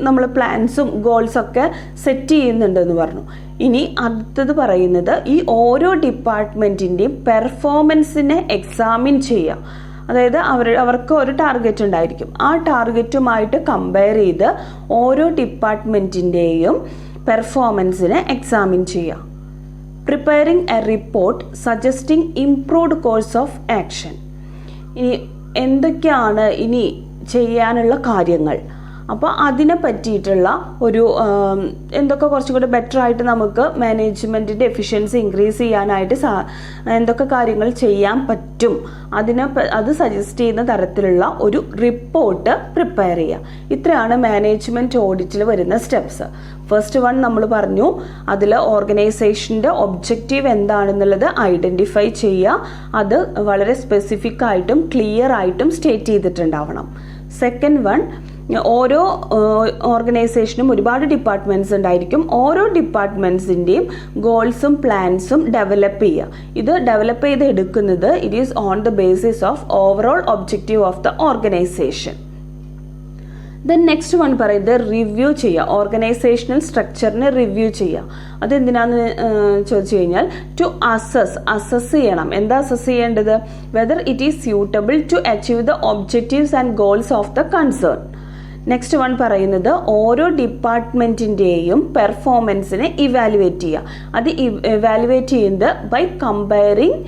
നമ്മൾ പ്ലാൻസും ഗോൾസൊക്കെ സെറ്റ് ചെയ്യുന്നുണ്ടെന്ന് പറഞ്ഞു. ഇനി അടുത്തത് പറയുന്നത് ഈ ഓരോ ഡിപ്പാർട്ട്മെൻറ്റിൻ്റെയും പെർഫോമൻസിനെ എക്സാമിൻ ചെയ്യുക. അതായത് അവർക്ക് ഒരു ടാർഗറ്റ് ഉണ്ടായിരിക്കും, ആ ടാർഗറ്റുമായിട്ട് കമ്പയർ ചെയ്ത് ഓരോ ഡിപ്പാർട്ട്മെൻറ്റിൻ്റെയും പെർഫോമൻസിനെ എക്സാമിൻ ചെയ്യുക. Preparing a report suggesting improved course of action. ഇനി എന്തൊക്കെയാണ് ഇനി ചെയ്യാനുള്ള കാര്യങ്ങൾ, അപ്പോൾ അതിനെ പറ്റിയിട്ടുള്ള ഒരു എന്തൊക്കെ കുറച്ചും കൂടി ബെറ്റർ ആയിട്ട് നമുക്ക് മാനേജ്മെൻറ്റിൻ്റെ എഫിഷ്യൻസി ഇൻക്രീസ് ചെയ്യാനായിട്ട് എന്തൊക്കെ കാര്യങ്ങൾ ചെയ്യാൻ പറ്റും അത് സജസ്റ്റ് ചെയ്യുന്ന തരത്തിലുള്ള ഒരു റിപ്പോർട്ട് പ്രിപ്പയർ ചെയ്യുക. ഇത്രയാണ് മാനേജ്മെൻറ്റ് ഓഡിറ്റിൽ വരുന്ന സ്റ്റെപ്സ്. ഫസ്റ്റ് വൺ നമ്മൾ പറഞ്ഞു, അതിൽ ഓർഗനൈസേഷൻ്റെ ഒബ്ജക്റ്റീവ് എന്താണെന്നുള്ളത് ഐഡൻറ്റിഫൈ ചെയ്യുക. അത് വളരെ സ്പെസിഫിക് ആയിട്ടും ക്ലിയർ ആയിട്ടും സ്റ്റേറ്റ് ചെയ്തിട്ടുണ്ടാവണം. സെക്കൻഡ് വൺ, ഓരോ ഓർഗനൈസേഷനും ഒരുപാട് ഡിപ്പാർട്ട്മെൻറ്റ്സ് ഉണ്ടായിരിക്കും. ഓരോ ഡിപ്പാർട്ട്മെൻറ്റ്സിൻ്റെയും ഗോൾസും പ്ലാൻസും ഡെവലപ്പ് ചെയ്യുക. ഇത് ഡെവലപ്പ് ചെയ്ത് എടുക്കുന്നത് it is on the basis of overall objective of the organisation. Then next one പറയുന്നത് റിവ്യൂ ചെയ്യുക. ഓർഗനൈസേഷണൽ സ്ട്രക്ചറിനെ റിവ്യൂ ചെയ്യുക. അതെന്തിനാന്ന് ചോദിച്ചു കഴിഞ്ഞാൽ ടു അസസ് ചെയ്യണം. എന്താ അസസ് ചെയ്യേണ്ടത്? Whether it is suitable to achieve the objectives and goals of the concern. Next one പറയുന്നത് ഓരോ ഡിപ്പാർട്ട്മെൻറ്റിൻ്റെയും പെർഫോമൻസിനെ ഇവാലുവേറ്റ് ചെയ്യുക. അത് ഇവാലുവേറ്റ് ചെയ്യുന്നത് by comparing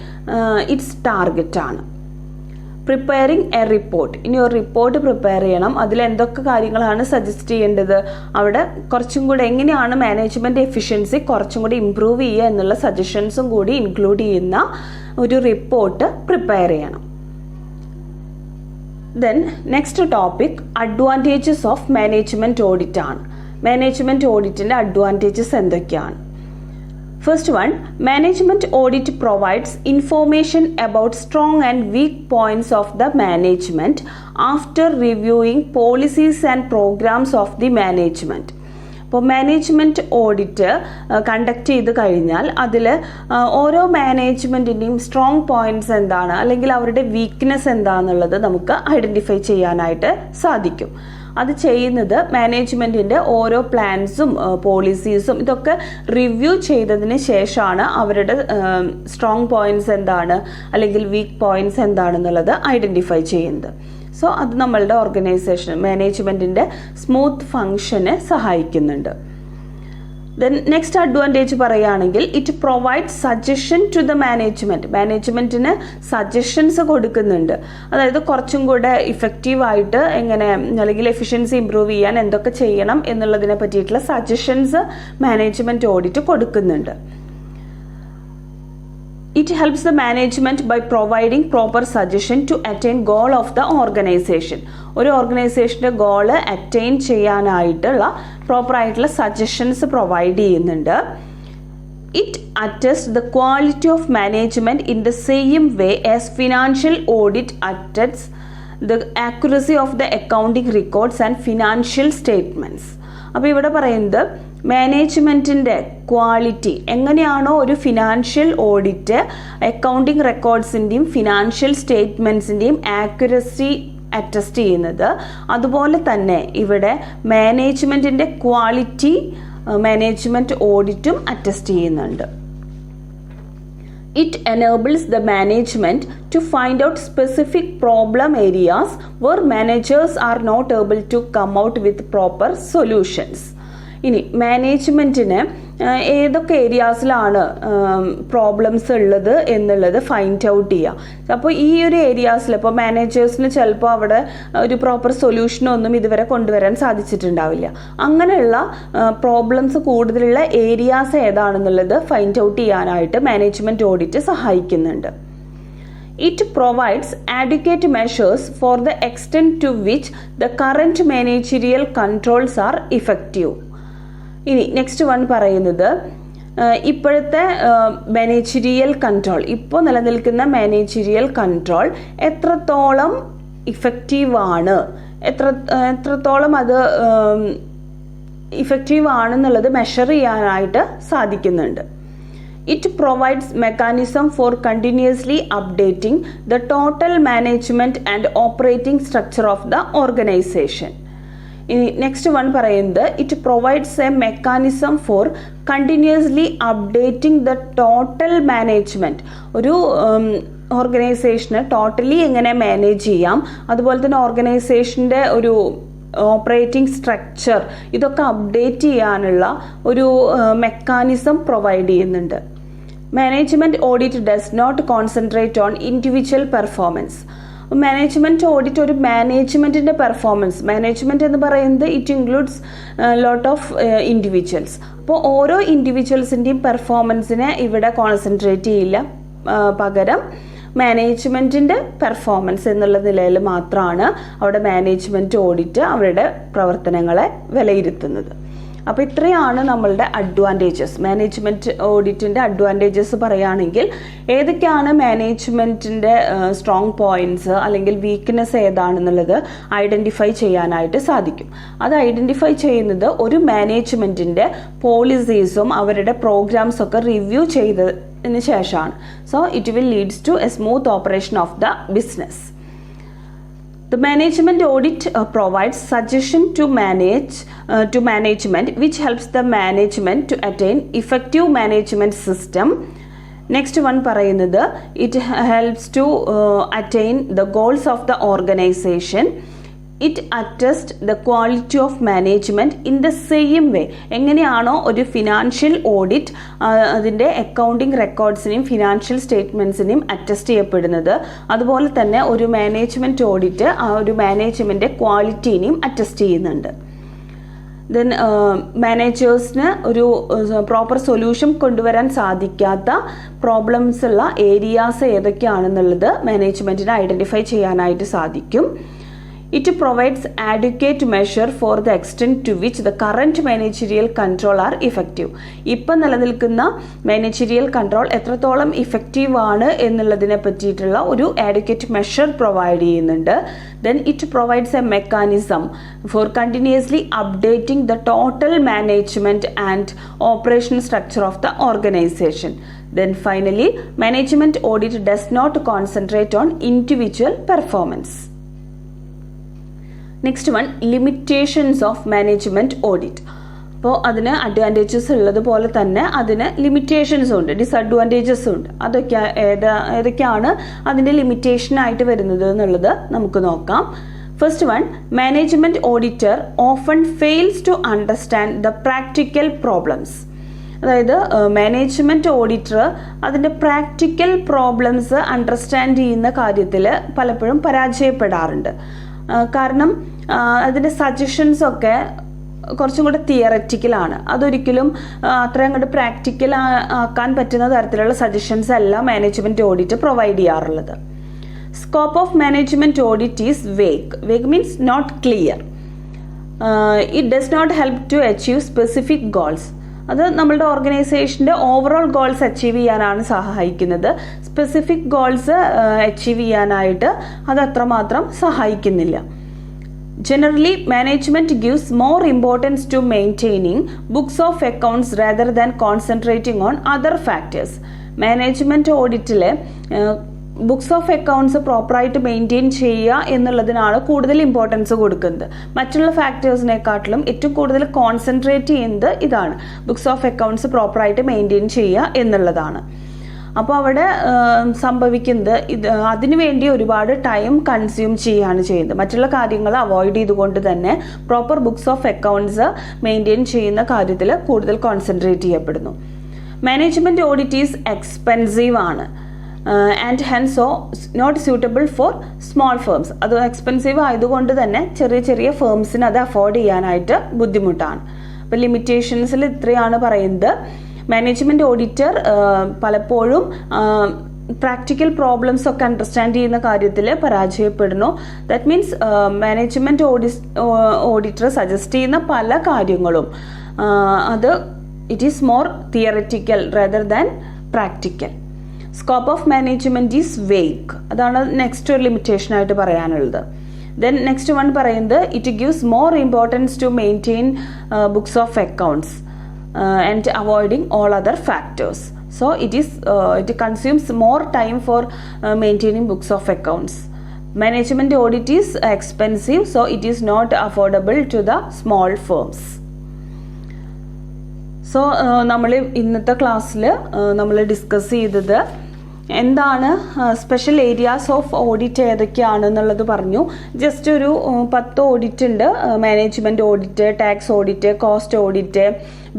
its target. Preparing a report. ഇനി ഒരു റിപ്പോർട്ട് പ്രിപ്പയർ ചെയ്യണം. അതിൽ എന്തൊക്കെ കാര്യങ്ങളാണ് സജസ്റ്റ് ചെയ്യേണ്ടത്, അവിടെ കുറച്ചും കൂടി എങ്ങനെയാണ് മാനേജ്മെൻറ്റ് എഫിഷ്യൻസി കുറച്ചും കൂടി ഇംപ്രൂവ് ചെയ്യുക എന്നുള്ള സജഷൻസും കൂടി ഇൻക്ലൂഡ് ചെയ്യുന്ന ഒരു റിപ്പോർട്ട് പ്രിപ്പയർ ചെയ്യണം. Then next topic advantages of management audit ആണ്. മാനേജ്മെൻറ്റ് ഓഡിറ്റിൻ്റെ അഡ്വാൻറ്റേജസ് എന്തൊക്കെയാണ്? First one, management audit provides information about strong and weak points of the management after reviewing policies and programs of the management. അപ്പോൾ management audit conduct ചെയ്ത് കഴിഞ്ഞാൽ അതിൽ ഓരോ മാനേജ്മെൻറ്റിൻ്റെയും strong points എന്താണ് അല്ലെങ്കിൽ അവരുടെ വീക്ക്നെസ് എന്താണെന്നുള്ളത് നമുക്ക് ഐഡൻറ്റിഫൈ ചെയ്യാനായിട്ട് സാധിക്കും. അത് ചെയ്യുന്നത് മാനേജ്മെൻറ്റിൻ്റെ ഓരോ പ്ലാൻസും പോളിസീസും ഇതൊക്കെ റിവ്യൂ ചെയ്തതിന് ശേഷമാണ് അവരുടെ സ്ട്രോങ് പോയിൻറ്റ്സ് എന്താണ് അല്ലെങ്കിൽ വീക്ക് പോയിൻറ്റ്സ് എന്താണെന്നുള്ളത് ഐഡൻറ്റിഫൈ ചെയ്യുന്നത്. സോ അത് നമ്മളുടെ ഓർഗനൈസേഷൻ മാനേജ്മെൻറ്റിൻ്റെ സ്മൂത്ത് ഫങ്ഷനെ സഹായിക്കുന്നുണ്ട്. ദെൻ നെക്സ്റ്റ് അഡ്വാൻറ്റേജ് പറയുകയാണെങ്കിൽ it provide suggestion to the മാനേജ്മെൻറ്റിന് സജഷൻസ് കൊടുക്കുന്നുണ്ട്. അതായത് കുറച്ചും കൂടെ ഇഫക്റ്റീവായിട്ട് എങ്ങനെ അല്ലെങ്കിൽ എഫിഷ്യൻസി ഇംപ്രൂവ് ചെയ്യാൻ എന്തൊക്കെ ചെയ്യണം എന്നുള്ളതിനെ പറ്റിയിട്ടുള്ള സജഷൻസ് മാനേജ്മെൻറ്റ് ഓഡിറ്റ് കൊടുക്കുന്നുണ്ട്. It helps the management by providing proper suggestion to attain goal of the organization. ഒരു ഓർഗനൈസേഷൻ്റെ ഗോള് അറ്റൈൻ ചെയ്യാനായിട്ടുള്ള പ്രോപ്പറായിട്ടുള്ള സജഷൻസ് പ്രൊവൈഡ് ചെയ്യുന്നുണ്ട്. It attest the quality of management in the same way as financial audit attest the accuracy of the accounting records and financial statements. അപ്പോൾ ഇവിടെ പറയുന്നത് മാനേജ്മെൻറ്റിൻ്റെ quality എങ്ങനെയാണോ ഒരു ഫിനാൻഷ്യൽ ഓഡിറ്റ് അക്കൗണ്ടിംഗ് റെക്കോർഡ്സിൻ്റെയും ഫിനാൻഷ്യൽ സ്റ്റേറ്റ്മെൻറ്റ്സിൻ്റെയും ആക്യുറസി അറ്റസ്റ്റ് ചെയ്യുന്നത്, അതുപോലെ തന്നെ ഇവിടെ മാനേജ്മെൻറ്റിൻ്റെ ക്വാളിറ്റി മാനേജ്മെൻറ്റ് ഓഡിറ്റും അറ്റസ്റ്റ് ചെയ്യുന്നുണ്ട്. It enables the management to find out specific problem areas where managers are not able to come out with proper solutions. ഇനി മാനേജ്മെൻറ്റിന് ഏതൊക്കെ ഏരിയാസിലാണ് പ്രോബ്ലംസ് ഉള്ളത് എന്നുള്ളത് ഫൈൻഡ് ഔട്ട് ചെയ്യുക. അപ്പോൾ ഈ ഒരു ഏരിയാസിൽ ഇപ്പോൾ മാനേജേഴ്സിന് ചിലപ്പോൾ അവിടെ ഒരു പ്രോപ്പർ സൊല്യൂഷനൊന്നും ഇതുവരെ കൊണ്ടുവരാൻ സാധിച്ചിട്ടുണ്ടാവില്ല. അങ്ങനെയുള്ള പ്രോബ്ലംസ് കൂടുതലുള്ള ഏരിയാസ് ഏതാണെന്നുള്ളത് ഫൈൻഡ് ഔട്ട് ചെയ്യാനായിട്ട് മാനേജ്മെൻറ്റ് ഓഡിറ്റ് സഹായിക്കുന്നുണ്ട്. It provides adequate measures for the extent to which the current managerial controls are effective. ഇനി നെക്സ്റ്റ് വൺ പറയുന്നത് ഇപ്പോഴത്തെ മാനേജീരിയൽ കൺട്രോൾ, ഇപ്പോൾ നിലനിൽക്കുന്ന മാനേജീരിയൽ കൺട്രോൾ എത്രത്തോളം ഇഫക്റ്റീവാണ്, എത്രത്തോളം അത് ഇഫക്റ്റീവ് ആണെന്നുള്ളത് മെഷർ ചെയ്യാനായിട്ട് സാധിക്കുന്നുണ്ട്. It provides mechanism for continuously updating the total management and operating structure of the organization. Next one പറയുന്നത് it provides a mechanism for continuously updating the total management. ഒരു ഓർഗനൈസേഷന് totally എങ്ങനെ മാനേജ് ചെയ്യാം, അതുപോലെ തന്നെ ഓർഗനൈസേഷൻ്റെ ഒരു ഓപ്പറേറ്റിംഗ് സ്ട്രക്ചർ ഇതൊക്കെ update ചെയ്യാനുള്ള ഒരു മെക്കാനിസം പ്രൊവൈഡ് ചെയ്യുന്നുണ്ട്. Management audit does not concentrate on individual performance. Management audit ഒരു മാനേജ്മെൻറ്റിൻ്റെ പെർഫോമൻസ്, മാനേജ്മെൻറ്റ് എന്ന് പറയുന്നത് it includes lot of individuals. അപ്പോൾ ഓരോ ഇൻഡിവിജ്വൽസിൻ്റെയും പെർഫോമൻസിനെ ഇവിടെ കോൺസെൻട്രേറ്റ് ചെയ്യില്ല, പകരം മാനേജ്മെൻറ്റിൻ്റെ പെർഫോമൻസ് എന്നുള്ള നിലയിൽ മാത്രമാണ് അവിടെ മാനേജ്മെൻറ്റ് ഓഡിറ്റ് അവരുടെ പ്രവർത്തനങ്ങളെ വിലയിരുത്തുന്നത്. അപ്പോൾ ഇത്രയാണ് നമ്മളുടെ അഡ്വാൻറ്റേജസ്. മാനേജ്മെൻറ്റ് ഓഡിറ്റിൻ്റെ അഡ്വാൻറ്റേജസ് പറയുകയാണെങ്കിൽ ഏതൊക്കെയാണ് മാനേജ്മെൻറ്റിൻ്റെ സ്ട്രോങ് പോയിൻറ്റ്സ് അല്ലെങ്കിൽ വീക്ക്നെസ് ഏതാണെന്നുള്ളത് ഐഡൻറ്റിഫൈ ചെയ്യാനായിട്ട് സാധിക്കും. അത് ഐഡൻറ്റിഫൈ ചെയ്യുന്നത് ഒരു മാനേജ്മെൻറ്റിൻ്റെ പോളിസീസും അവരുടെ പ്രോഗ്രാംസൊക്കെ റിവ്യൂ ചെയ്തതിന് ശേഷമാണ്. So it will leads to a smooth operation of the business. The management audit provides suggestion to management which helps the management to attain effective management system. Next one പറയുന്നത് it helps to attain the goals of the organization. It attests the quality of management in the same way. എങ്ങനെയാണോ ഒരു financial audit അതിൻ്റെ accounting റെക്കോർഡ്സിനെയും financial സ്റ്റേറ്റ്മെൻറ്റ്സിനെയും attest ചെയ്യപ്പെടുന്നത്, അതുപോലെ തന്നെ ഒരു management audit ആ ഒരു മാനേജ്മെൻറ്റ് ക്വാളിറ്റീനെയും അറ്റസ്റ്റ് ചെയ്യുന്നുണ്ട്. ദെൻ മാനേജേഴ്സിന് ഒരു പ്രോപ്പർ സൊല്യൂഷൻ കൊണ്ടുവരാൻ സാധിക്കാത്ത പ്രോബ്ലംസ് ഉള്ള ഏരിയാസ് ഏതൊക്കെയാണെന്നുള്ളത് മാനേജ്മെൻറ്റിന് ഐഡൻറ്റിഫൈ ചെയ്യാനായിട്ട് സാധിക്കും. It provides adequate measure for the extent to which the current managerial control are effective. ഇപ്പം നിലനിൽക്കുന്ന മാനേജീരിയൽ കൺട്രോൾ എത്രത്തോളം ഇഫക്റ്റീവ് ആണ് എന്നുള്ളതിനെ പറ്റിയിട്ടുള്ള ഒരു adequate measure പ്രൊവൈഡ് ചെയ്യുന്നുണ്ട്. Then it provides a mechanism for continuously updating the total management and operational structure of the organization. Then finally, management audit does not concentrate on individual performance. Next one limitations of management audit. അപ്പോൾ അതിന് advantages ഉള്ളതുപോലെ തന്നെ അതിന് ലിമിറ്റേഷൻസും ഉണ്ട്, ഡിസഡ്വാൻറ്റേജസും ഉണ്ട്. അതൊക്കെ ഏതൊക്കെയാണ് അതിൻ്റെ ലിമിറ്റേഷനായിട്ട് വരുന്നത് എന്നുള്ളത് നമുക്ക് നോക്കാം. First one, management auditor often fails to understand the practical problems. അതായത് മാനേജ്മെൻറ്റ് ഓഡിറ്റർ അതിൻ്റെ പ്രാക്ടിക്കൽ പ്രോബ്ലംസ് അണ്ടർസ്റ്റാൻഡ് ചെയ്യുന്ന കാര്യത്തിൽ പലപ്പോഴും പരാജയപ്പെടാറുണ്ട്. കാരണം അതിൻ്റെ സജഷൻസൊക്കെ കുറച്ചും കൂടെ തിയററ്റിക്കലാണ്. അതൊരിക്കലും അത്രയും അങ്ങോട്ട് പ്രാക്ടിക്കൽ ആക്കാൻ പറ്റുന്ന തരത്തിലുള്ള സജഷൻസ് അല്ല മാനേജ്മെൻറ്റ് ഓഡിറ്റ് പ്രൊവൈഡ് ചെയ്യാറുള്ളത്. Scope of management audit is vague. Vague means not clear. It does not help to achieve specific goals. അത് നമ്മളുടെ ഓർഗനൈസേഷൻ്റെ ഓവറോൾ ഗോൾസ് അച്ചീവ് ചെയ്യാനാണ് സഹായിക്കുന്നത്. സ്പെസിഫിക് ഗോൾസ് അച്ചീവ് ചെയ്യാനായിട്ട് അത് അത്രമാത്രം സഹായിക്കുന്നില്ല. Generally, management gives more importance to maintaining books of accounts rather than concentrating on other factors. Management ഓഡിറ്റിലെ books of accounts പ്രോപ്പറായിട്ട് maintain ചെയ്യുക എന്നുള്ളതിനാണ് കൂടുതൽ ഇമ്പോർട്ടൻസ് കൊടുക്കുന്നത്. മറ്റുള്ള ഫാക്ടേഴ്സിനെക്കാട്ടിലും ഏറ്റവും കൂടുതൽ കോൺസെൻട്രേറ്റ് ചെയ്യുന്നത് ഇതാണ്, ബുക്സ് ഓഫ് അക്കൗണ്ട്സ് പ്രോപ്പറായിട്ട് മെയിൻറ്റെയിൻ ചെയ്യുക എന്നുള്ളതാണ്. അപ്പോൾ അവിടെ സംഭവിക്കുന്നത് അതിനുവേണ്ടി ഒരുപാട് ടൈം കൺസ്യൂം ചെയ്യുകയാണ് ചെയ്യുന്നത്. മറ്റുള്ള കാര്യങ്ങൾ അവോയ്ഡ് ചെയ്തുകൊണ്ട് തന്നെ proper books of accounts maintain ചെയ്യുന്ന കാര്യത്തിൽ കൂടുതൽ കോൺസെൻട്രേറ്റ് ചെയ്യപ്പെടുന്നു. മാനേജ്മെൻറ്റ് ഓഡിറ്റ് ഈസ് എക്സ്പെൻസീവ് ആണ് and hence not suitable for small firms. അത് എക്സ്പെൻസീവ് ആയതുകൊണ്ട് തന്നെ ചെറിയ ചെറിയ ഫേംസിന് അത് അഫോർഡ് ചെയ്യാനായിട്ട് ബുദ്ധിമുട്ടാണ്. അപ്പോൾ ലിമിറ്റേഷൻസിൽ ഇത്രയാണ് പറയുന്നത്. മാനേജ്മെൻറ്റ് ഓഡിറ്റർ പലപ്പോഴും പ്രാക്ടിക്കൽ പ്രോബ്ലംസ് ഒക്കെ അണ്ടർസ്റ്റാൻഡ് ചെയ്യുന്ന കാര്യത്തിൽ പരാജയപ്പെടുന്നു. That means management auditor suggest ചെയ്യുന്ന പല കാര്യങ്ങളും it is more theoretical rather than practical. Scope of management is vague. അതാണ് നെക്സ്റ്റ് ഒരു ലിമിറ്റേഷൻ ആയിട്ട് പറയാനുള്ളത്. Then next one പറയുന്നത് it gives more importance to maintain books of accounts and avoiding all other factors. So it consumes more time for maintaining books of accounts. Management audit is expensive, so it is not affordable to the small firms. So നമ്മൾ ഇന്നത്തെ ക്ലാസ്സിൽ നമ്മൾ discuss ചെയ്തത് എന്താണ് special areas of audit ഏതൊക്കെയാണെന്നുള്ളത് പറഞ്ഞു. Just ഒരു 10 audit ഉണ്ട്. Management audit, tax audit, cost audit,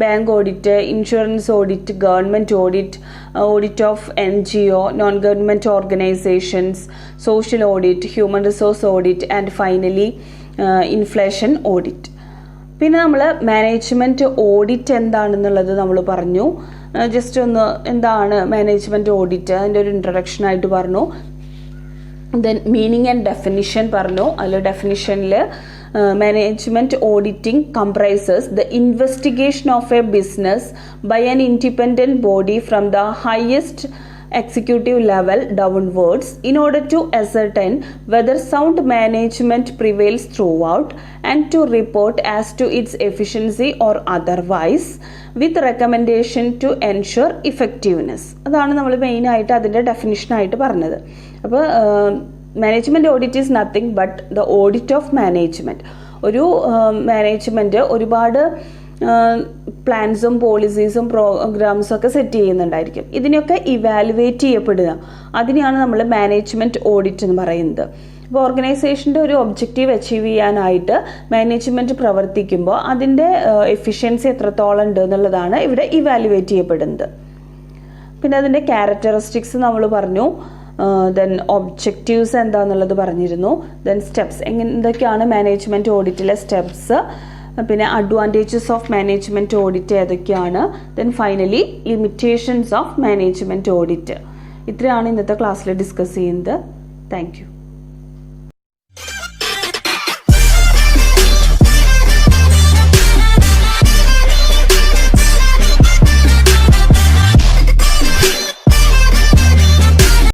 bank audit, insurance audit, government audit, audit of NGO, non government organisations, social audit, human resource audit and finally inflation audit. പിന്നെ നമ്മൾ management audit എന്താണെന്നുള്ളത് നമ്മൾ പറഞ്ഞു. Just ഒന്ന് എന്താണ് management audit, അതിൻ്റെ ഒരു introduction ആയിട്ട് പറഞ്ഞു. ദെൻ മീനിങ് ആൻഡ് ഡെഫിനിഷൻ പറഞ്ഞു. അതിൽ ഡെഫിനിഷനിൽ management auditing comprises the investigation of a business by an independent body from the highest executive level downwards in order to ascertain whether sound management prevails throughout and to report as to its efficiency or otherwise with recommendation to ensure effectiveness. അതാണ് നമ്മൾ മെയിനായിട്ട് അതിൻ്റെ ഡെഫിനിഷനായിട്ട് പറഞ്ഞത്. അപ്പോൾ management audit is nothing but the audit of management. ഒരു management ഒരുപാട് പ്ലാൻസും പോളിസീസും പ്രോഗ്രാംസും ഒക്കെ set ചെയ്യുന്നുണ്ടായിരിക്കും. ഇതിനൊക്കെ ഇവാലുവേറ്റ് ചെയ്യപ്പെടുക, അതിനെയാണ് നമ്മൾ മാനേജ്മെൻറ്റ് ഓഡിറ്റ് എന്ന് പറയുന്നത്. അപ്പോൾ ഓർഗനൈസേഷൻ്റെ ഒരു ഒബ്ജക്റ്റീവ് അച്ചീവ് ചെയ്യാനായിട്ട് മാനേജ്മെൻറ്റ് പ്രവർത്തിക്കുമ്പോൾ അതിൻ്റെ എഫിഷ്യൻസി എത്രത്തോളം ഉണ്ട് എന്നുള്ളതാണ് ഇവിടെ ഇവാലുവേറ്റ് ചെയ്യപ്പെടുന്നത്. പിന്നെ അതിൻ്റെ ക്യാരക്ടറിസ്റ്റിക്സ് നമ്മൾ പറഞ്ഞു. ദെൻ ഒബ്ജക്റ്റീവ്സ് എന്താണെന്നുള്ളത് പറഞ്ഞിരുന്നു. ദെൻ സ്റ്റെപ്സ്, എന്തൊക്കെയാണ് മാനേജ്മെൻറ്റ് ഓഡിറ്റിലെ സ്റ്റെപ്സ്, പിന്നെ അഡ്വാൻറ്റേജസ് ഓഫ് മാനേജ്മെൻറ്റ് ഓഡിറ്റ് ഏതൊക്കെയാണ്, then finally limitations of management audit. ഇത്രയാണ് ഇന്നത്തെ ക്ലാസ്സിൽ ഡിസ്കസ് ചെയ്യുന്നത്. Thank you.